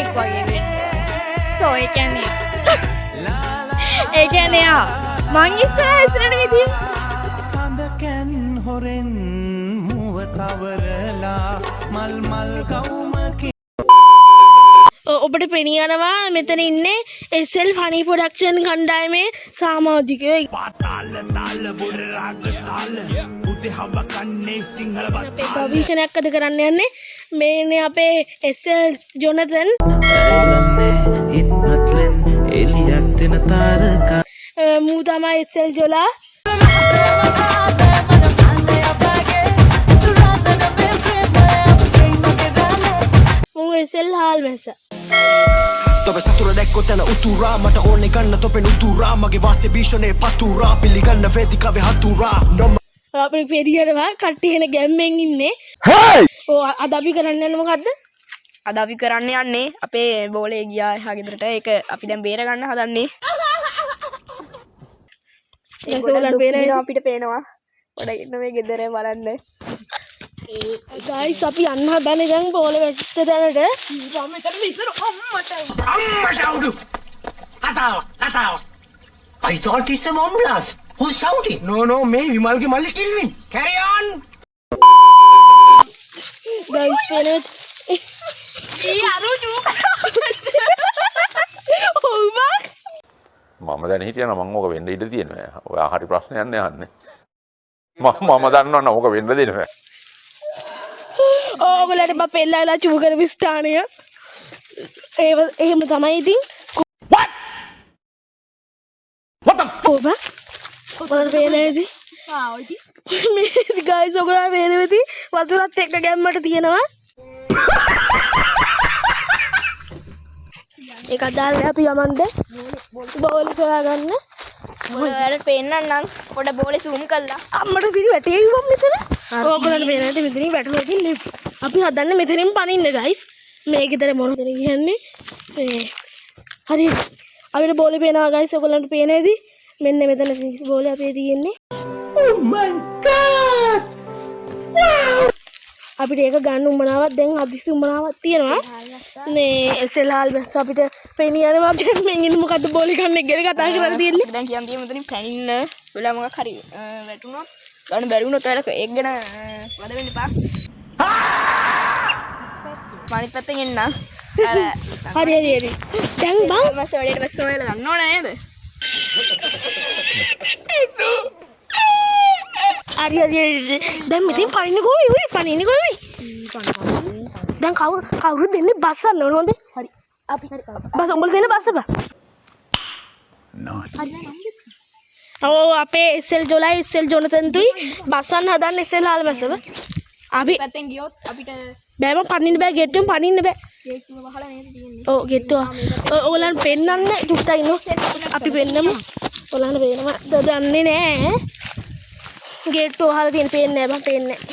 කෙනෙක් වගේ වෙන්න. සෝ ඒ කියන්නේ මං ඉස්සරහ ඉස්සරහට ගිහින් සඳකන් හොරෙන් මුව තවරලා මල් මල් කවුමකි ඔබට පෙනී යනවා මෙතන ඉන්නේ SL ෆනි ප්‍රොඩක්ෂන් කණ්ඩායමේ සමාජිකයෝ. අපේ ගවේෂණයක් අද කරන්න යන්නේ මේනේ අපේ SL ජොනතන් ඉත්මත්ලෙන් එලියක් දෙන තාරකා මූ තමයි SL ජොලා. මූ SL හාල් මැස්ස. තොබ සතුර දැක්කොත් යන උතුරා මට ඕනේ ගන්න තොපෙන් උතුරා මගේ වාසේ භීෂණේ පතුරා පිළිගන්න වේදිකාවේ හතුරා නොම අපේ පෙරියනවා කට්ටිය එන ගැම්මෙන් ඉන්නේ. අද අපි කරන්න යන්නේ මොකද්ද? අද අපි කරන්න යන්නේ අපේ බෝලේ ගියා එහා ගෙදරට. ඒක අපි දැන් බේර ගන්න හදන්නේ. අපිට පේනවා. පොඩ ඉන්න මේ ගෙදර බලන්න. ගයිස් අපි යන්න හදන්නේ දැන් බෝලේ වැට්ට දැනට. I thought it's a bomb blast. Who's shouting? No me විමල්ගේ මල්ලි කිල්වින් Carry on. ගයිස් පේනවා. මම දැන් හිටියනම් මම ඕක වෙන්න ඉඩ තියෙනවා. ඔයා හරි ප්‍රශ්නයක් යන්නේ. මම දන්නවනම් ඕක වෙන්න දෙන්න බෑ. ඕගොල්ලන්ට බා පෙල්ලලා චූ කරපු ස්ථානය. එහෙම තමයි ඉතින්. What the ඔබ වේලේදී මේ ගයිස් ඔයගොල්ලෝ වේලේදී වතුරත් එක්ක ගැම්මට තියෙනවා. ඒක අදාළනේ අපි යමන්ද බෝලේ සොයා ගන්න. ඔයාලට පේන්නන්නම් පොඩ බෝලේ zoom කරලා. අම්මට සිරි වැටේවිවම් මෙතන. ඕගොල්ලන්ට පේන්නේ නැද්ද මෙතනින් වැටුණා ඉතින් අපි හදන්නේ මෙතනින් පනින්න ගයිස්. මේකේතර මොනවද කියන්නේ? හරි අපිට බෝලේ පේනවා ගයිස් ඔයගොල්ලන්ට පේනේදී මෙන්න මෙතන බෝලේ අපේ තියෙන්නේ. Oh my god wow අපිට ඒක ගන්න උමනාවක් දැන් හදිසි උමනාවක් තියෙනවා. මේ SL හාල් මැස්ස අපිට පෙනී යනවා ගැම්මෙන් ඉන්න මොකද්ද බෝලේ ගන්න එක ගැන කතා කරලා තියෙන්නේ. දැන් කියන්නේ මෙතනින් පැනින්න වෙලා මොකක් හරි වැටුණොත් ගන්න බැරි වුණොත් ඔයාලා ඒක ගැන වද වෙන්න එපා. මානිත් පැත්තෙන් එන්න. හරි දැන් බං මස්ස වැඩේට පස්සේ ඔයාලා ගන්න ඕනේ නේද? හරි දැන් මෙතෙන් පනින්න කොයි උයි පනින්න කොයි දැන් කවුරු දෙන්නේ බස්සන්න ඕන හොඳේ. හරි අපි බස් උඹල දෙන්න බස්ස බා. ඔව් අපේ SL ජොලයි SL ජොනතන් තුයි බස්සන්න හදන්න SL හාල් මැස්සව. අපි පැත්තෙන් ගියොත් අපිට බෑම පනින්න බෑ ගෙට්ටුවෙන් පනින්න බෑ. ගේට්ටුව වහලා නේද තියෙන්නේ. ඔව් ගෙට්ටුව. ඔයගොල්ලන් පෙන්නන්න චුට්ටක් ඉන්නු. අපි පෙන්නමු. ඔයගොල්ලන් පේනවා දන්නේ නෑ. ගේට්ටුව වහලා තියෙන පේන්නේ නෑ බං පේන්නේ නෑ.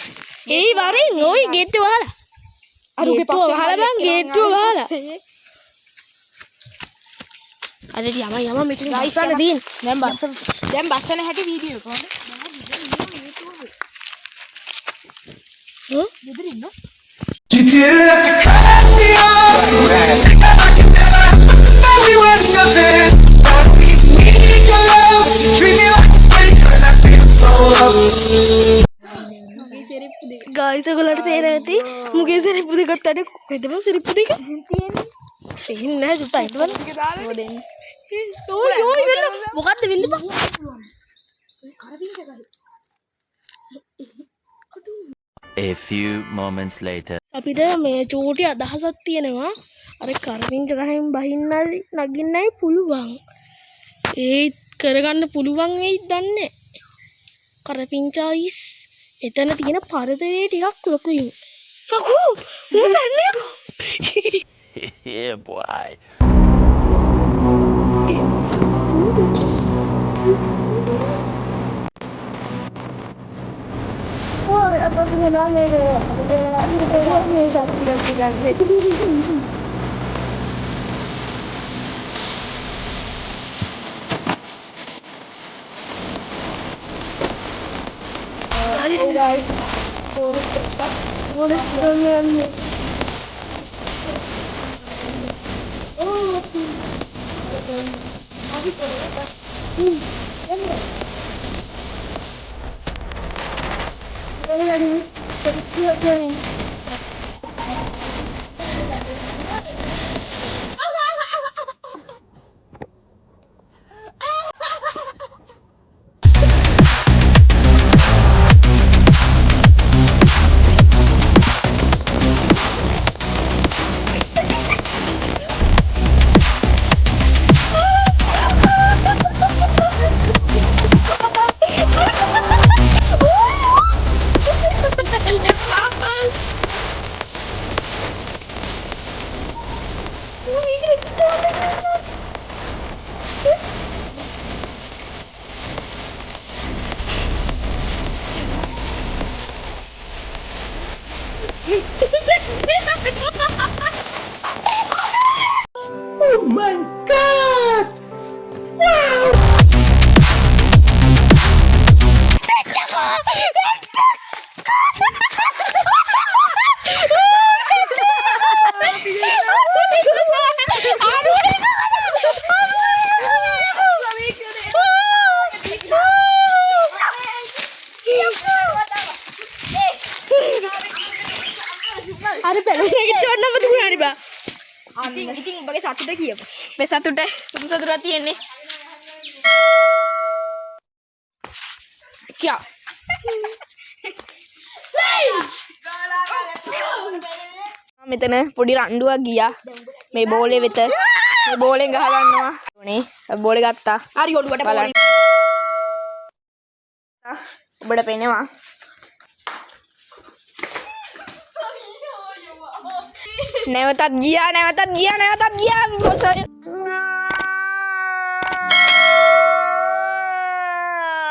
ඒයි වරින් ඔයි ගේට්ටුව වහලා. අරුගේ පස්සේ වහලා බං ගේට්ටුව වහලා. අර යම මෙතන බස්සන්න දින්. දැන් බස්සන හැටි වීඩියෝ කොහොමද? ගෙදරින් නෝ. You didn't have to cut me off. I can never know we were nothing. We need your love. Treat me like a stranger and I feel so lost. Guys ඔයගොල්ලන්ට පේනවා ඇති මුගේ සෙරිප්පු දෙකක් අඩේ කොහෙද මම සෙරිප්පු දෙක තියෙන්නේ. පේන්නේ නැහැ දුට්ටයි බලන්න. මොකද ඔය වෙන්න මොකද්ද වෙන්නේ බං? A few moments later. අපිට මේ චූටි අදහසක් තියෙනවා. අර කරවින්ච ගහෙන් බහින්න නගින්නයි පුළුවන්. ඒත් කරගන්න පුළුවන් වෙයිද දන්නේ. කරපිංචායිස් එතන තියෙන පරතරේ ටිකක් ලොකුයි. සකෝ මොන්නේ? Yeah, boy. Guys, what is අර පැලුනේ කිට්ටවන්නම තිබුණානි බා. ඉතින් උඹගේ සතුට කියපන්. මේ සතුට පුදු සතුටක් තියෙන්නේ. කියා. මෙතන පොඩි රණ්ඩුවක් ගියා. මේ බෝලේ වෙත. මේ බෝලෙන් ගහ ගන්නවා. උනේ. බෝලේ ගත්තා. හරි ඔළුවට බලන්න. ඔබට පේනවා. නැවතත් ගියා.